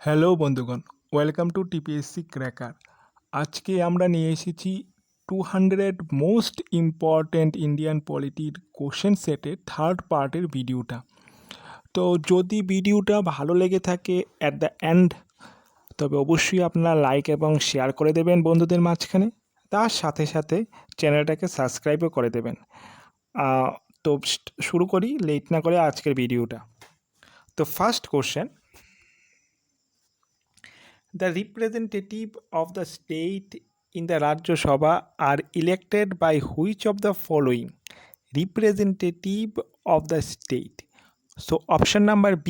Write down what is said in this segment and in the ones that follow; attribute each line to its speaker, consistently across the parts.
Speaker 1: Hello বন্ধুগণ, welcome to TPSC cracker. আজকে আমরা নিয়ে এসেছি 200 মোস্ট ইম্পর্ট্যান্ট ইন্ডিয়ান পলিটির কোশ্চেন সেটের থার্ড পার্টের ভিডিওটা। তো যদি ভিডিওটা ভালো লেগে থাকে অ্যাট দ্য এন্ড, তবে অবশ্যই আপনারা লাইক এবং শেয়ার করে দেবেন বন্ধুদের মাঝখানে। তার সাথে সাথে চ্যানেলটাকে সাবস্ক্রাইবও করে দেবেন। তো শুরু করি লেট না করে আজকের ভিডিওটা। তো first question, the representative of the state in the Rajya Sabha are elected by which of the following? Representative of the state. So option number B,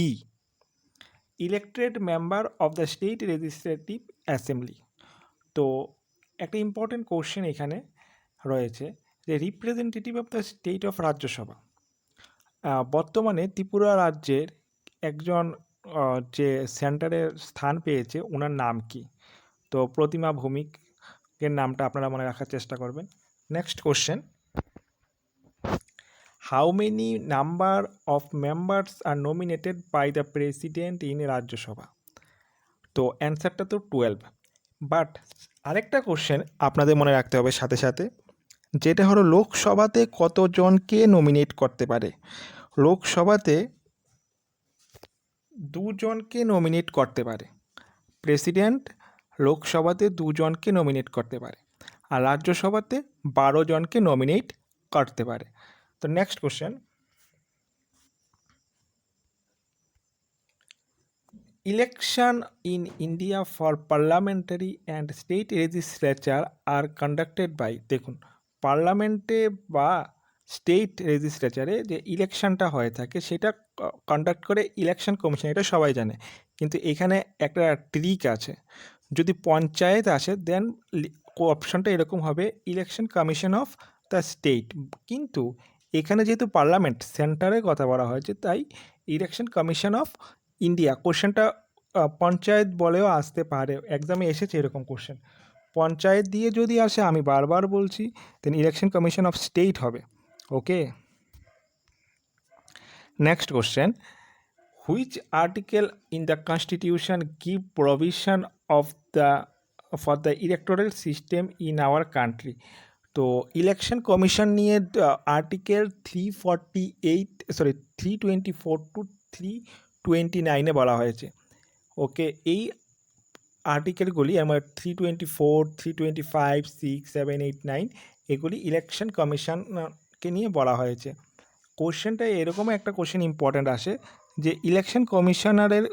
Speaker 1: elected member of the state legislative assembly. তো একটা important question এখানে রয়েছে যে representative of the state of Rajya Sabha. বর্তমানে ত্রিপুরা রাজ্যের একজন যে সেন্টারের স্থান পেয়েছে ওনার নাম কি? তো প্রতিমা ভৌমিকের নামটা আপনারা মনে রাখার চেষ্টা করবেন। Next question, how many number of members are nominated by the president in Rajya Sabha? তো অ্যান্সারটা তো 12। বাট আরেকটা কোশ্চেন আপনাদের মনে রাখতে হবে সাথে সাথে, যেটা হলো লোকসভাতে কতজনকে নমিনেট করতে পারে? লোকসভাতে দুজনকে নমিনেট করতে পারে। প্রেসিডেন্ট লোকসভাতে দুজনকে নমিনেট করতে পারে, আর রাজ্যসভাতে 12 জনকে নমিনেট করতে পারে। তো next question, election in India for parliamentary and state legislature are conducted by, দেখুন পার্লামেন্টে বা স্টেট লেজিসলেচারে যে ইলেকশনটা হয়ে থাকে সেটা কন্ডাক্ট করে ইলেকশন কমিশন, এটা সবাই জানে। কিন্তু এখানে একটা ট্রিক আছে, যদি পঞ্চায়েত আসে দেন অপশনটা এরকম হবে election commission of the state. কিন্তু এখানে যেহেতু পার্লামেন্ট সেন্টারের কথা বলা হয়েছে, তাই ইলেকশন কমিশন অফ ইন্ডিয়া। কোশ্চেনটা পঞ্চায়েত বলেও আসতে পারে, এক্সামে এসেছে এরকম কোশ্চেন। পঞ্চায়েত দিয়ে যদি আসে, আমি বারবার বলছি, then election commission of state হবে। Okay, next question, which article in the constitution give provision of the for the electoral system in our country? তো ইলেকশন কমিশন নিয়ে আর্টিকেল 324 টু 329 বলা হয়েছে। ওকে, এই আর্টিকেলগুলি আমার 324, 325, 6, 7, 8, 9 এগুলি ইলেকশন কমিশনকে নিয়ে বলা হয়েছে। কোশ্চেনটা এরকম একটা কোশ্চেন ইম্পর্ট্যান্ট আসে যে ইলেকশন কমিশনারের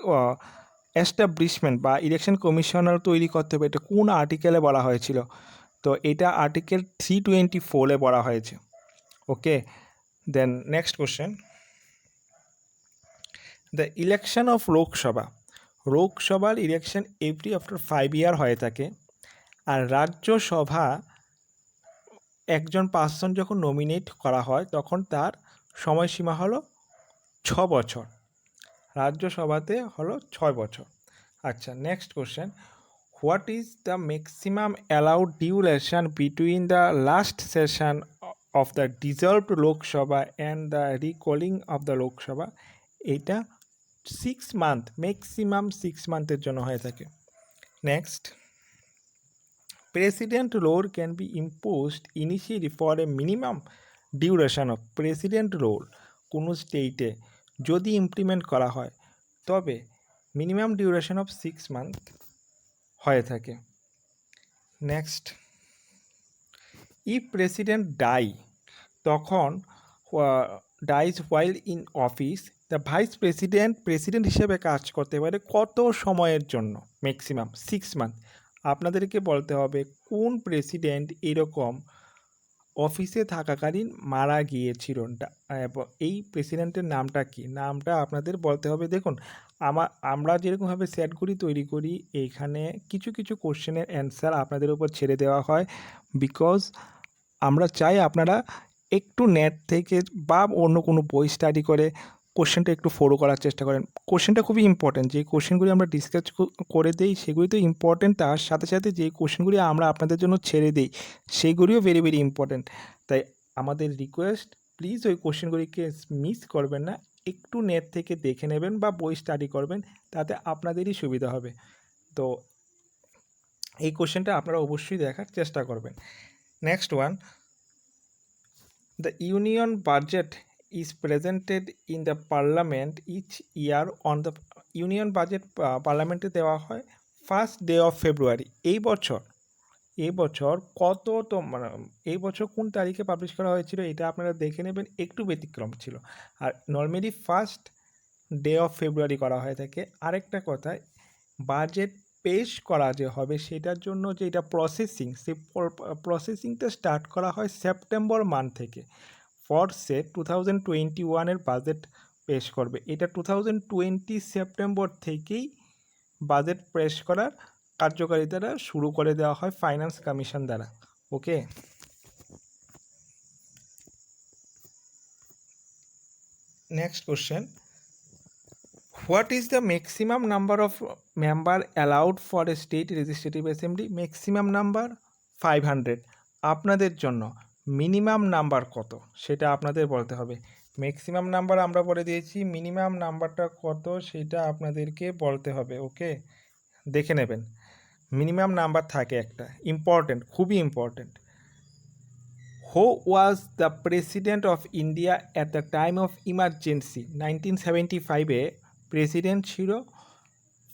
Speaker 1: এস্টাবলিশমেন্ট বা ইলেকশন কমিশনার তৈরি করতে হবে, এটা কোন আর্টিকেলে বলা হয়েছিল? তো এটা আর্টিকেল 324 বলা হয়েছে। Okay, then next question, the election of লোকসভার ইলেকশন এভরি আফটার 5 ইয়ার হয়ে থাকে, আর রাজ্যসভা একজন পার্সন যখন নমিনেট করা হয় তখন তার সময়সীমা হলো 6 বছর, রাজ্যসভাতে হলো 6 বছর। আচ্ছা, next question, what is the maximum allowed duration between the last session of the dissolved Lok Sabha and the recalling of the Lok Sabha? এটা 6 মান্থ, ম্যাক্সিমাম 6 মান্থের জন্য হয়ে থাকে। Next, president rule can be imposed initially for a minimum duration of, president rule কোনো স্টেটে যদি implement করা হয় তবে মিনিমাম ডিউরেশন অফ 6 মান্থ হয়ে থাকে। নেক্সট, ইফ প্রেসিডেন্ট ডাই, তখন dies while in office, the vice president হিসেবে কাজ করতে পারে কত সময়ের জন্য? Maximum 6 month. আপনাদেরকে বলতে হবে কোন প্রেসিডেন্ট এরকম অফিসে থাকাকালীন মারা গিয়েছিল, এই প্রেসিডেন্টের নামটা কি? নামটা আপনাদের বলতে হবে। দেখুন, আমরা যেরকমভাবে সেটগুলি তৈরি করি, এইখানে কিছু কিছু কোশ্চেনের অ্যান্সার আপনাদের উপর ছেড়ে দেওয়া হয়, বিকজ আমরা চাই আপনারা একটু নেট থেকে বা অন্য কোনো বই স্টাডি করে কোশ্চেনটা একটু ফলো করার চেষ্টা করেন। কোশ্চেনটা খুবই ইম্পর্ট্যান্ট, যে কোশ্চেনগুলি আমরা ডিসকাস করে দিই সেগুলি তো ইম্পর্ট্যান্ট, তার সাথে সাথে যে কোশ্চেনগুলি আমরা আপনাদের জন্য ছেড়ে দিই সেগুলিও ভেরি ভেরি ইম্পর্ট্যান্ট। তাই আমাদের রিকোয়েস্ট, প্লিজ ওই কোশ্চেনগুলিকে মিস করবেন না, একটু নেট থেকে দেখে নেবেন বা বই স্টাডি করবেন, তাতে আপনাদেরই সুবিধা হবে। তো এই কোশ্চেনটা আপনারা অবশ্যই দেখার চেষ্টা করবেন। Next one, the union budget is presented in the parliament each year on the union budget পার্লামেন্টে দেওয়া হয় ফার্স্ট ডে অফ ফেব্রুয়ারি। এই বছর মানে এই বছর কোন তারিখে পাবলিশ করা হয়েছিল এটা আপনারা দেখে নেবেন, একটু ব্যতিক্রম ছিল। আর normally first day of February করা হয়ে থাকে। আরেকটা কথা, বাজেট পেশ করা যে হবে সেটার জন্য যে এটা প্রসেসিং, সেই প্রসেসিংটা স্টার্ট করা হয় সেপ্টেম্বর মান্থ থেকে। ফর সে 2021-এর বাজেট পেশ করবে, এটা 2020 সেপ্টেম্বর থেকেই বাজেট পেশ করার কার্যকারিতাটা শুরু করে দেওয়া হয় ফাইন্যান্স কমিশন দ্বারা। Okay, next question, what is the maximum number of member allowed for a state legislative assembly? Maximum number 500। আপনাদের জন্য মিনিমাম নাম্বার কত সেটা আপনাদের বলতে হবে। ম্যাক্সিমাম নাম্বার আমরা বলে দিয়েছি, মিনিমাম নাম্বারটা কত সেটা আপনাদেরকে বলতে হবে। ওকে, দেখে নেবেন। মিনিমাম নাম্বার থাকে একটা, ইম্পর্টেন্ট, খুবই important. Who was the president of India at the time of emergency? 1975-এ প্রেসিডেন্ট ছিল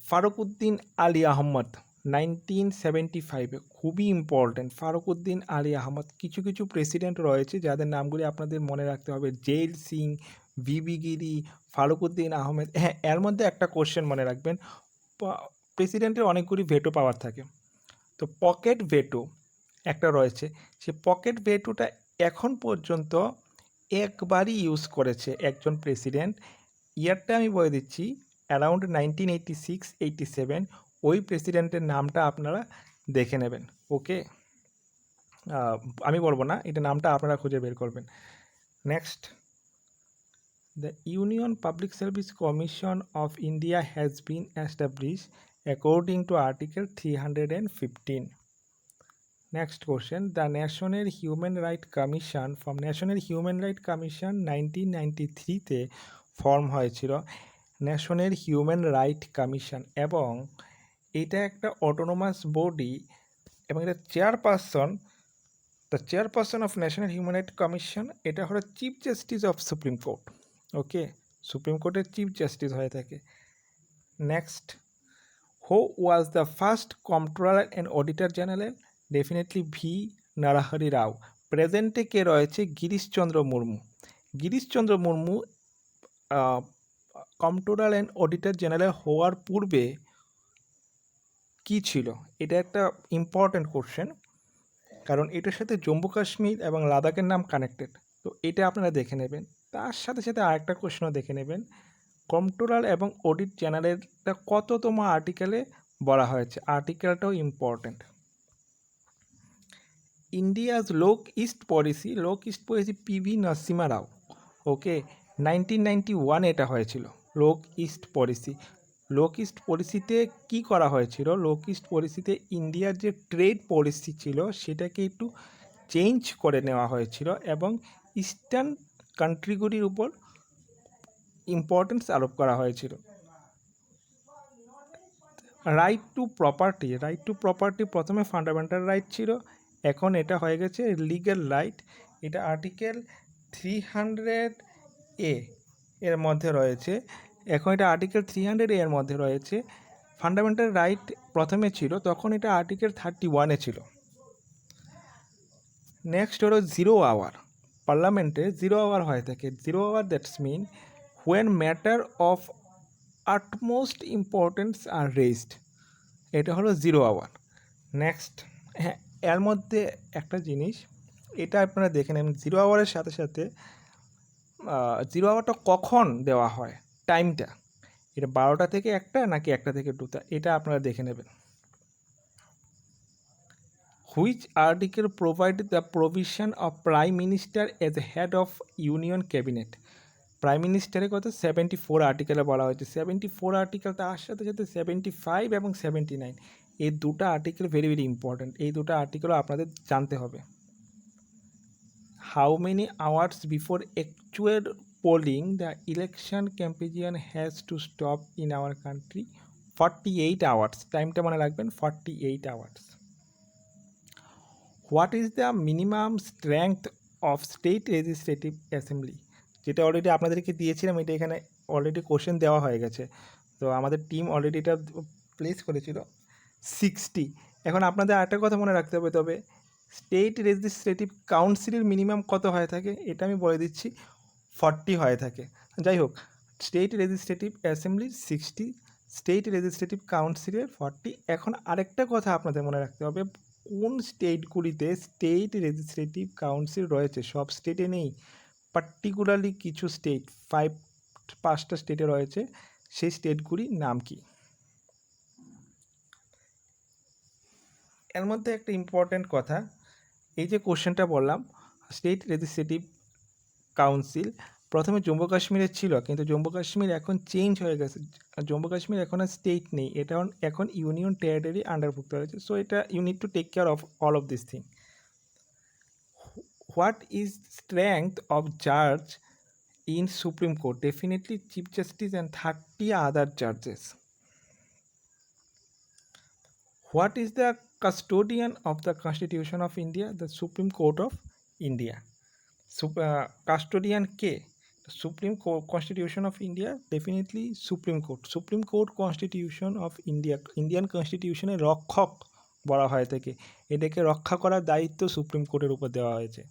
Speaker 1: ফারুকুদ্দিন আলী আহমদ। 1975-এ, খুবই ইম্পর্টেন্ট, ফারুকুদ্দিন আলী আহমদ। কিছু কিছু প্রেসিডেন্ট রয়েছে যাদের নামগুলি আপনাদের মনে রাখতে হবে, জেল সিং, ভিবি গিরি, ফারুকুদ্দিন আহমেদ। হ্যাঁ, এর মধ্যে একটা কোশ্চেন মনে রাখবেন, প্রেসিডেন্টের অনেকগুলি ভেটো পাওয়ার থাকে, তো পকেট ভেটো একটা রয়েছে। সে পকেট ভেটোটা এখন পর্যন্ত একবারই ইউজ করেছে একজন প্রেসিডেন্ট। ইয়ারটা আমি বলে দিচ্ছি, অ্যারাউন্ড 1986-87। ওই প্রেসিডেন্টের নামটা আপনারা দেখে নেবেন। ওকে, আমি বলবো না, এটা নামটা আপনারা খুঁজে বের করবেন। Next, the union public service commission of India has been established according to article 315। Next question, the national human right commission national human right commission 1993-তে ফর্ম হয়েছিল ন্যাশনাল হিউম্যান রাইট কমিশন, এবং এটা একটা অটোনোমাস বডি, এবং এটা the chairperson of national human right commission এটা হলো chief justice of supreme court. Okay, supreme কোর্টের চিফ জাস্টিস হয়ে থাকে। Next, who was the first comptroller and auditor general? Definitely V Narahari Rao. প্রেজেন্টে কে রয়েছে? Girish Chandra Murmu. Girish Chandra Murmu comptroller and auditor general হওয়ার পূর্বে কি ছিল? এটা একটা ইম্পর্ট্যান্ট কোশ্চেন, কারণ এটার সাথে জম্মু কাশ্মীর এবং লাদাখের নাম কানেক্টেড, তো এটা আপনারা দেখে নেবেন। তার সাথে সাথে আরেকটা কোশ্চেনও দেখে নেবেন, কম্পট্রোলার এবং অডিট জেনারেলটা কততম আর্টিকেলে বলা হয়েছে, আর্টিকেলটাও ইম্পর্ট্যান্ট। ইন্ডিয়াজ লোক ইস্ট পলিসি পিভি নরসিমা রাও। ওকে, 1991 এটা হয়েছিল লোক ইস্ট পলিসিতে কি করা হয়েছিল? লোক ইস্ট পলিসিতে ইন্ডিয়ার যে ট্রেড পলিসি ছিল সেটাকে একটু চেঞ্জ করে নেওয়া হয়েছিল, এবং ইস্টার্ন কান্ট্রিগুলির উপর ইম্পর্টেন্স আরোপ করা হয়েছিল। রাইট টু প্রপার্টি প্রথমে ফান্ডামেন্টাল রাইট ছিল, এখন এটা হয়ে গেছে লিগ্যাল রাইট। এটা আর্টিকেল 300A এর মধ্যে রয়েছে, এখন এটা আর্টিকেল 300A এর মধ্যে রয়েছে। ফান্ডামেন্টাল রাইট প্রথমে ছিল, তখন এটা আর্টিকেল 31-এ ছিল। নেক্সট হলো জিরো আওয়ার। পার্লামেন্টে জিরো আওয়ার হয়ে থাকে। Zero hour that's mean when matter of utmost importance are raised, এটা হলো জিরো আওয়ার। নেক্সট, হ্যাঁ, এর মধ্যে একটা জিনিস এটা আপনারা দেখে নেবেন, জিরো আওয়ারের সাথে সাথে জিরো আওয়ারটা কখন দেওয়া হয়, টাইমটা, এটা 12টা থেকে 1টা নাকি 1টা থেকে 2টা, এটা আপনারা দেখে নেবেন। Which article provide the provision of prime minister as a head of union cabinet? Prime মিনিস্টারের কথা 74 আর্টিকেলে বলা হয়েছে। 74 আর্টিকেল, তার সাথে সাথে 75 এবং 79, এই দুটো আর্টিকেল ভেরি ভেরি ইম্পর্ট্যান্ট, এই দুটো আর্টিকেলও আপনাদের জানতে হবে। How many hours before actual polling the election campaign has to stop in our country 48 hours. টাইমটা মনে রাখবেন 48 hours. What is the minimum strength of state legislative assembly? যেটা অলরেডি আপনাদেরকে দিয়েছিলাম, এটা এখানে অলরেডি কোশ্চেন দেওয়া হয়ে গেছে, তো আমাদের টিম অলরেডি এটা প্লেস করেছিল 60। এখন আপনাদের আরেকটা কথা মনে রাখতে হবে, তবে স্টেট লেজিসলেটিভ কাউন্সিলের মিনিমাম কত হয়ে থাকে এটা আমি বলে দিচ্ছি, 40 হয়ে থাকে। যাই হোক, স্টেট লেজিসলেটিভ অ্যাসেম্বলির 60, স্টেট লেজিসলেটিভ কাউন্সিলের 40। এখন আরেকটা কথা আপনাদের মনে রাখতে হবে, কোন স্টেটগুলিতে স্টেট লেজিসলেটিভ কাউন্সিল রয়েছে। সব স্টেটে নেই, পার্টিকুলারলি কিছু স্টেট, 5টা স্টেটে রয়েছে। সেই স্টেটগুলির নাম কি? এর মধ্যে একটা ইম্পর্ট্যান্ট কথা, এই যে কোশ্চেনটা বললাম, স্টেট লেজিসলেটিভ কাউন্সিল প্রথমে জম্মু কাশ্মীরের ছিল, কিন্তু জম্মু কাশ্মীর এখন চেঞ্জ হয়ে গেছে। জম্মু কাশ্মীর এখন আর স্টেট নেই, এটা এখন ইউনিয়ন টেরিটরি আন্ডারভুক্ত হয়েছে। সো এটা you need to take care of all of this thing. What is strength of জাজ in supreme court? Definitely chief justice and 30 other জাজেস। What is the custodian of the Constitution of India? The Supreme Court of India. Custodian K? Supreme Constitution of India, definitely Supreme Court. Supreme Court Constitution of India, Indian কনস্টিটিউশনের রক্ষক বলা হয়ে থাকে। এটাকে রক্ষা করার দায়িত্ব সুপ্রিম কোর্টের উপর দেওয়া হয়েছে।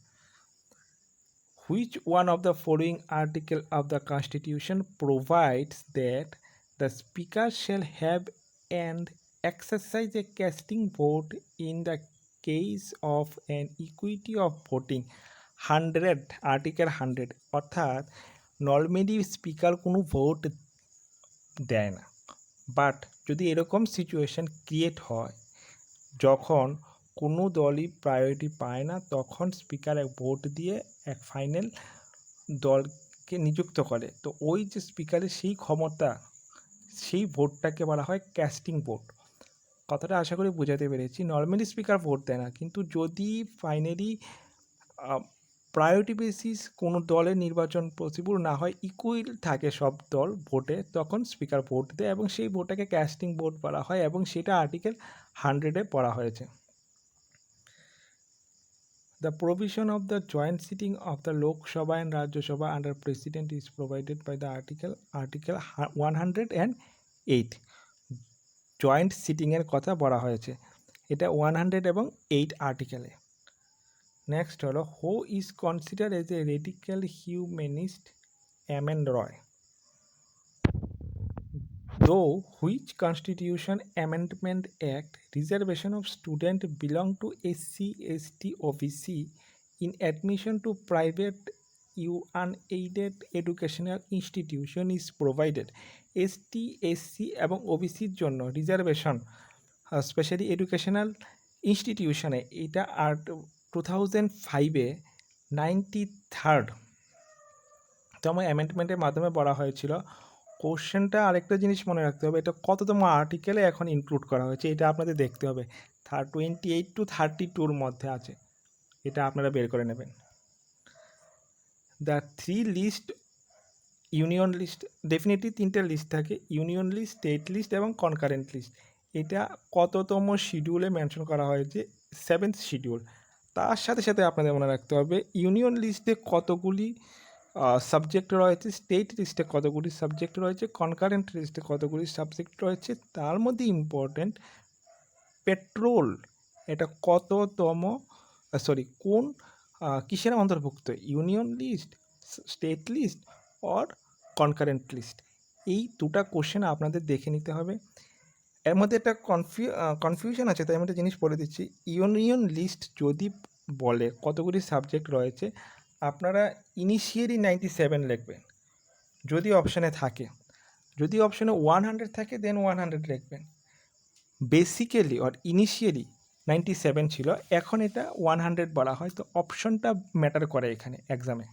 Speaker 1: Which one of the following article of the Constitution provides that the Speaker shall have and exercise a casting vote in the case of an equity of voting? 100, article 100। অর্থাৎ নর্মালি স্পিকার কোনো vote দেয় না, but যদি এরকম situation create হয় যখন কোনো দলই প্রায়োরিটি পায় না, তখন স্পিকার এক ভোট দিয়ে এক ফাইনাল দলকে নিযুক্ত করে। তো ওই যে স্পিকারের সেই ক্ষমতা, সেই ভোটটাকে বলা হয় ক্যাস্টিং ভোট। কথাটা আশা করি বোঝাতে পেরেছি। নর্মালি স্পিকার ভোট দেয় না, কিন্তু যদি ফাইনালি প্রায়োরিটি বেসিস কোনো দলের নির্বাচন পসিবল না হয়, ইকুয়াল থাকে সব দল ভোটে, তখন স্পিকার ভোট দেয় এবং সেই ভোটটাকে ক্যাস্টিং ভোট বলা হয়, এবং সেটা আর্টিকেল 100-এ পড়া হয়েছে। The provision of the joint sitting of the Lok Sabha and Rajya Sabha under President is provided by the Article 108. Joint সিটিংয়ের কথা বলা হয়েছে, এটা 100 এবং 8 আর্টিকেলে। নেক্সট হলো, who is consider as a radical humanist? MN. Roy. Though which Constitution Amendment Act reservation of student belong to SC, ST, OBC in admission to private unaided educational institution is provided? ST, SC এবং ওবিসির জন্য reservation specially educational ইনস্টিটিউশনে, এটা 2005-এ 93rd অ্যামেন্ডমেন্টের মাধ্যমে বলা হয়েছিল। কোশ্চেনটা আরেকটা জিনিস মনে রাখতে হবে, এটা কততম আর্টিকেলে এখন ইনক্লুড করা হয়েছে এটা আপনাদের দেখতে হবে। 28 to 32-র মধ্যে আছে, এটা আপনারা বের করে নেবেন। The 3 list, union list, definitely 3টে লিস্ট থাকে, ইউনিয়ন লিস্ট, স্টেট লিস্ট এবং কনকারেন্ট লিস্ট। এটা কততম শিডিউলে মেনশন করা হয়েছে? 7th schedule. তার সাথে সাথে আপনাদের মনে রাখতে হবে ইউনিয়ন লিস্টে কতগুলি সাবজেক্ট রয়েছে, স্টেট লিস্টে কতগুলি সাবজেক্ট রয়েছে, কনকারেন্ট লিস্টে কতগুলি সাবজেক্ট রয়েছে। তার মধ্যে ইম্পর্ট্যান্ট পেট্রোল, এটা কততম, কোন কিসের অন্তর্ভুক্ত? Union list, state list or concurrent list? এই দুটা কোশ্চেন আপনাদের দেখে নিতে হবে। এর মধ্যে একটা কনফিউশন আছে, তাই আমি একটা জিনিস বলে দিচ্ছি। ইউনিয়ন লিস্ট যদি বলে কতগুলি সাবজেক্ট রয়েছে, আপনারা ইনিশিয়ালি 97 লিখবেন যদি অপশানে থাকে। যদি অপশানে 100 থাকে দেন 100 লিখবেন। বেসিক্যালি অর ইনিশিয়ালি 97 ছিল, এখন এটা 100 বলা হয়। তো অপশনটা ম্যাটার করে এখানে এক্সামে।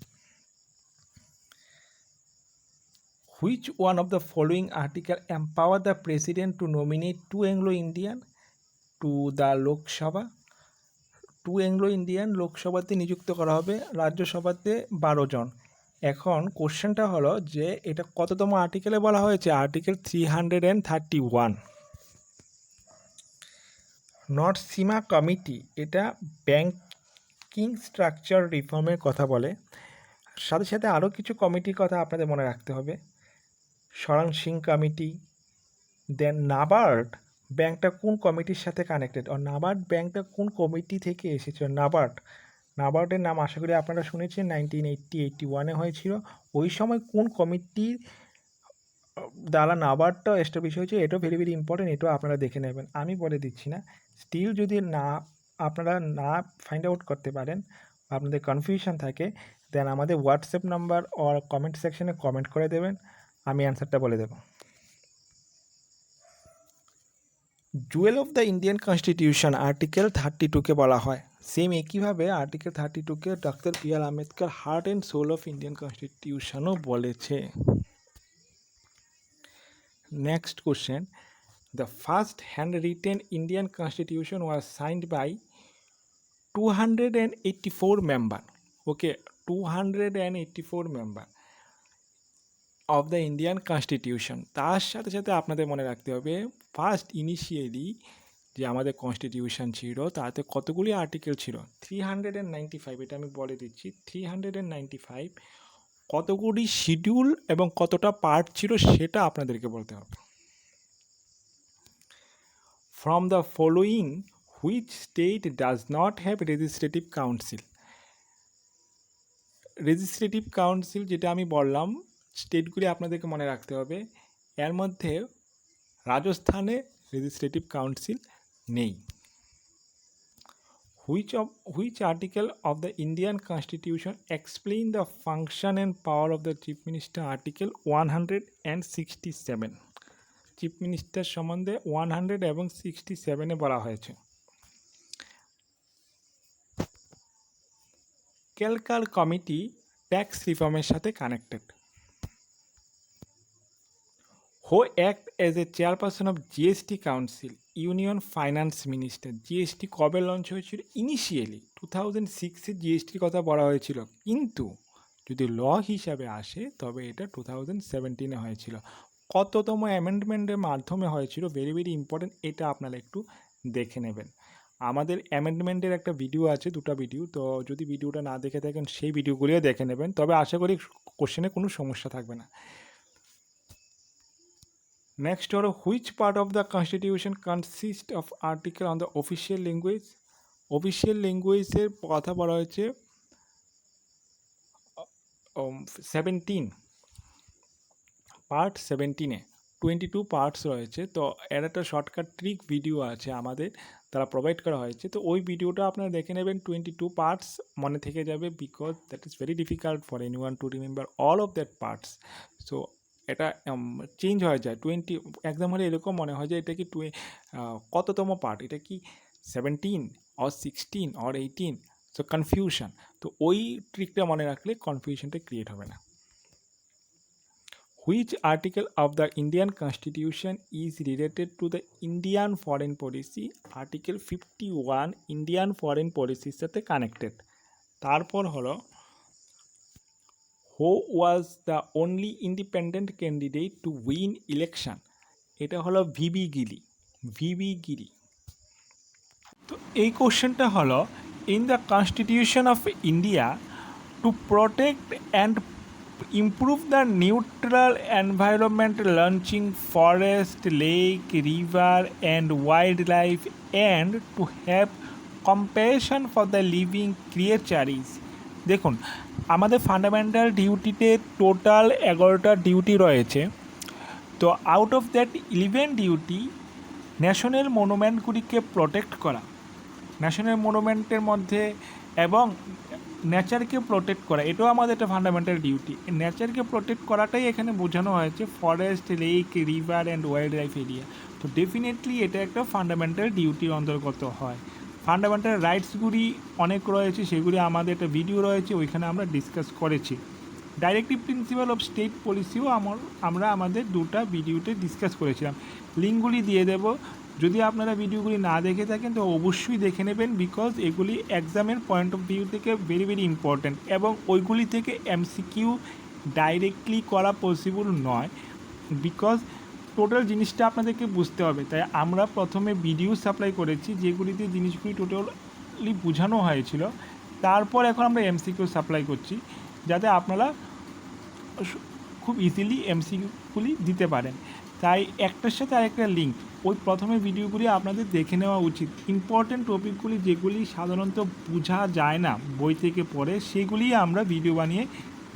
Speaker 1: Which one of the following article empower the president to nominate 2 Anglo Indian to the Lok Sabha? 2 Anglo Indian লোকসভাতে নিযুক্ত করা হবে, রাজ্যসভাতে 12 জন। এখন কোশ্চেনটা হলো যে এটা কততম আর্টিকেলে বলা হয়েছে? আর্টিকেল 331। নর্থ সীমা কমিটি এটা ব্যাংকিং স্ট্রাকচার রিফর্মের কথা বলে। সাথে সাথে আরও কিছু কমিটির কথা আপনাদের মনে রাখতে হবে। সরাং সিং কমিটি, দেন নাবার্ড ব্যাংকটা কোন কমিটির সাথে কানেক্টেড, আর নাবার্ড ব্যাংকটা কোন কমিটি থেকে এসেছিল? নাবার্ডের নাম আশা করি আপনারা শুনেছেন, 1981 হয়েছিল। ওই সময় কোন কমিটির দ্বারা নাবার্ডটা এস্টাবলিশ হয়েছে, এটাও ভেরি ভেরি ইম্পর্টেন্ট, এটাও আপনারা দেখে নেবেন, আমি বলে দিচ্ছি না। স্টিল যদি আপনারা না ফাইন্ড আউট করতে পারেন, আপনাদের কনফিউশন থাকে, দেন আমাদের হোয়াটসঅ্যাপ নাম্বার আর কমেন্ট সেকশনে কমেন্ট করে দেবেন, আমি অ্যান্সারটা বলে দেবো। Jewel of the Indian constitution article 32কে বলা হয়। সেম একইভাবে আর্টিকেল 32কে doctor B R. Ambedkar heart and soul of Indian কনস্টিটিউশনও বলেছে। Next question, the first hand written Indian constitution was signed by 284 member. Okay, 284 member of the Indian constitution. তার সাথে সাথে আপনাদের মনে রাখতে হবে ফার্স্ট ইনিশিয়ালি যে আমাদের কনস্টিটিউশন ছিল তাতে কতগুলি আর্টিকেল ছিল? 395। এটা আমি বলে দিচ্ছি, 395 কতগুলি শিডিউল এবং কতটা পার্ট ছিল সেটা আপনাদেরকে বলতে হবে। From the following which state does not have legislative council? Legislative council যেটা আমি বললাম স্টেটগুলি আপনাদেরকে মনে রাখতে হবে, এর মধ্যে রাজস্থানে লেজিসলেটিভ কাউন্সিল নেই। Which article of the Indian constitution explain the function and power of the chief minister? Article 167। Chief minister সম্বন্ধে 100 এবং 67-এ বলা হয়েছে। কেলকার কমিটি ট্যাক্স রিফর্মের সাথে connected. Who act as a chairperson of GST council? Union finance minister. GST কবে launch হয়েছিল? Initially 2006-এ জিএসটির কথা বলা হয়েছিল, কিন্তু যদি ল হিসাবে আসে তবে এটা 2017-এ হয়েছিল। কততম অ্যামেন্ডমেন্টের মাধ্যমে হয়েছিল? ভেরি ভেরি ইম্পর্টেন্ট, এটা আপনারা একটু দেখে নেবেন। আমাদের অ্যামেন্ডমেন্টের একটা ভিডিও আছে, দুটো ভিডিও, তো যদি ভিডিওটা না দেখে থাকেন সেই ভিডিওগুলিও দেখে নেবেন, তবে আশা করি কোশ্চেনে কোনো সমস্যা থাকবে না। নেক্সট হলো which part of the constitution consist of article on the official language? Official ল্যাঙ্গুয়েজের কথা বলা হয়েছে 17 পার্ট, 17-এ 22 পার্টস রয়েছে। তো এর একটা শর্টকাট ট্রিক ভিডিও আছে আমাদের তারা প্রোভাইড করা হয়েছে, তো ওই ভিডিওটা আপনারা দেখে নেবেন। 22 পার্টস মনে থেকে যাবে, because that is very difficult for anyone to remember all of that parts. So এটা চেঞ্জ হয়ে যায়, 20 এক্সাম হলে এরকম মনে হয় যে এটা কি কততম পার্ট, এটা কি 17 অর 16 অর 18, সো কনফিউশন। তো ওই ট্রিকটা মনে রাখলে কনফিউশনটা ক্রিয়েট হবে না। Which article of the Indian Constitution is related to the Indian foreign policy? Article 51 Indian foreign policy সাথে কানেক্টেড। তারপর হলো who was the only independent candidate to win election? এটা হলো ভিবি গিরি। তো এই কোশ্চেনটা হলো in the Constitution of India to protect and improve the neutral environment, launching forest, lake, river and wildlife, and to have compassion for the living creatures. দেখুন, আমাদের fundamental ডিউটিতে total 11টা duty রয়েছে। তো out of that 11 duty national মনুমেন্টগুলিকে protect করা, national মনুমেন্টের মধ্যে, এবং নেচারকে প্রোটেক্ট করা, এটাও আমাদের একটা ফান্ডামেন্টাল ডিউটি। নেচারকে প্রোটেক্ট করাটাই এখানে বোঝানো হয়েছে, forest, lake, river and wild life area. তো ডেফিনেটলি এটা একটা ফান্ডামেন্টাল ডিউটির অন্তর্গত হয়। ফান্ডামেন্টাল রাইটসগুলি অনেক রয়েছে, সেগুলি আমাদের একটা ভিডিও রয়েছে, ওইখানে আমরা ডিসকাস করেছি। ডাইরেক্টিভ প্রিন্সিপাল অফ স্টেট পলিসিও আমরা আমাদের দুটো ভিডিওতে ডিসকাস করেছিলাম, লিঙ্কগুলি দিয়ে দেব, যদি আপনারা ভিডিওগুলি না দেখে থাকেন তো অবশ্যই দেখে নেবেন, বিকজ এগুলি এক্সামের পয়েন্ট অফ ভিউ থেকে ভেরি ভেরি ইম্পর্ট্যান্ট, এবং ওইগুলি থেকে এমসিকিউ ডাইরেক্টলি করা পসিবল নয়, বিকজ টোটাল জিনিসটা আপনাদেরকে বুঝতে হবে। তাই আমরা প্রথমে ভিডিও সাপ্লাই করেছি যেগুলিতে জিনিসগুলি টোটালি বোঝানো হয়েছিল, তারপর এখন আমরা এমসিকিউ সাপ্লাই করছি যাতে আপনারা খুব ইজিলি এমসিকিউগুলি দিতে পারেন। তাই একটার সাথে আরেকটা লিঙ্ক, ওই প্রথমে ভিডিওগুলি আপনাদের দেখে নেওয়া উচিত। ইম্পর্টেন্ট টপিকগুলি যেগুলি সাধারণত বোঝা যায় না বই থেকে পড়ে, সেগুলি আমরা ভিডিও বানিয়ে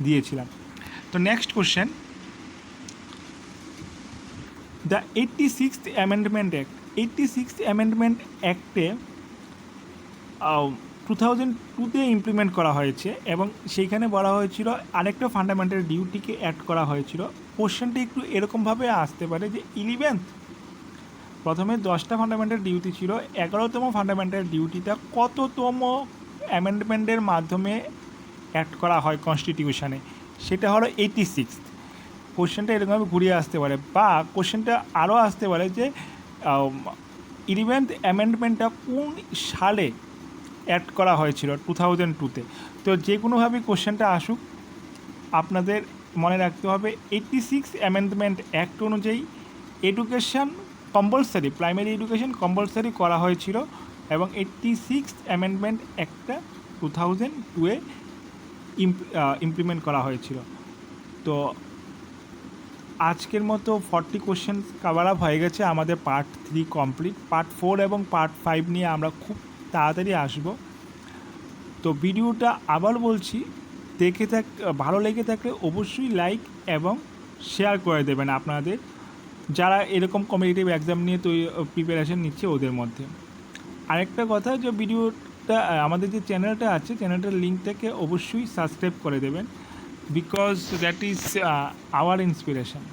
Speaker 1: দিয়েছিলাম। তো next question, the 86th amendment act. 86th amendment অ্যাক্টে 2002-তে ইমপ্লিমেন্ট করা হয়েছে, এবং সেইখানে বলা হয়েছিল আরেকটা ফান্ডামেন্টাল ডিউটিকে অ্যাড করা হয়েছিল। কোশ্চেনটা একটু এরকমভাবে আসতে পারে যে 11th, প্রথমে 10টা ফান্ডামেন্টাল ডিউটি ছিল, 11তম ফান্ডামেন্টাল ডিউটিটা কততম অ্যামেন্ডমেন্টের মাধ্যমে অ্যাড করা হয় কনস্টিটিউশনে, সেটা হলো 86th। কোশ্চেনটা এরকমভাবে ঘুরিয়ে আসতে পারে, বা কোশ্চেনটা আরও আসতে পারে যে 11th অ্যামেন্ডমেন্টটা কোন সালে অ্যাড করা হয়েছিল 2002-তে। তো যে কোনোভাবেই কোশ্চেনটা আসুক, আপনাদের মনে রাখতে হবে 86 অ্যামেন্ডমেন্ট অ্যাক্ট অনুযায়ী education compulsory, primary education compulsory করা হয়েছিল, এবং 86 অ্যামেন্ডমেন্ট অ্যাক্টটা 2002-এ ইমপ্লিমেন্ট করা হয়েছিল। তো আজকের মতো 40 কোশ্চেন কভার আপ হয়ে গেছে, আমাদের পার্ট 3 কমপ্লিট। পার্ট 4 এবং পার্ট 5 নিয়ে আমরা খুব তাড়াতাড়ি আসব। তো ভিডিওটা আবার বলছি, ভালো লেগে থাকলে অবশ্যই লাইক এবং শেয়ার করে দেবেন আপনাদের যারা এরকম কম্পিটিটিভ এক্সাম নিয়ে প্রিপারেশান নিচ্ছে ওদের মধ্যে। আরেকটা কথা, যে ভিডিওটা আমাদের যে চ্যানেলটা আছে, চ্যানেলটার লিঙ্কটাকে অবশ্যই সাবস্ক্রাইব করে দেবেন, because that is our inspiration.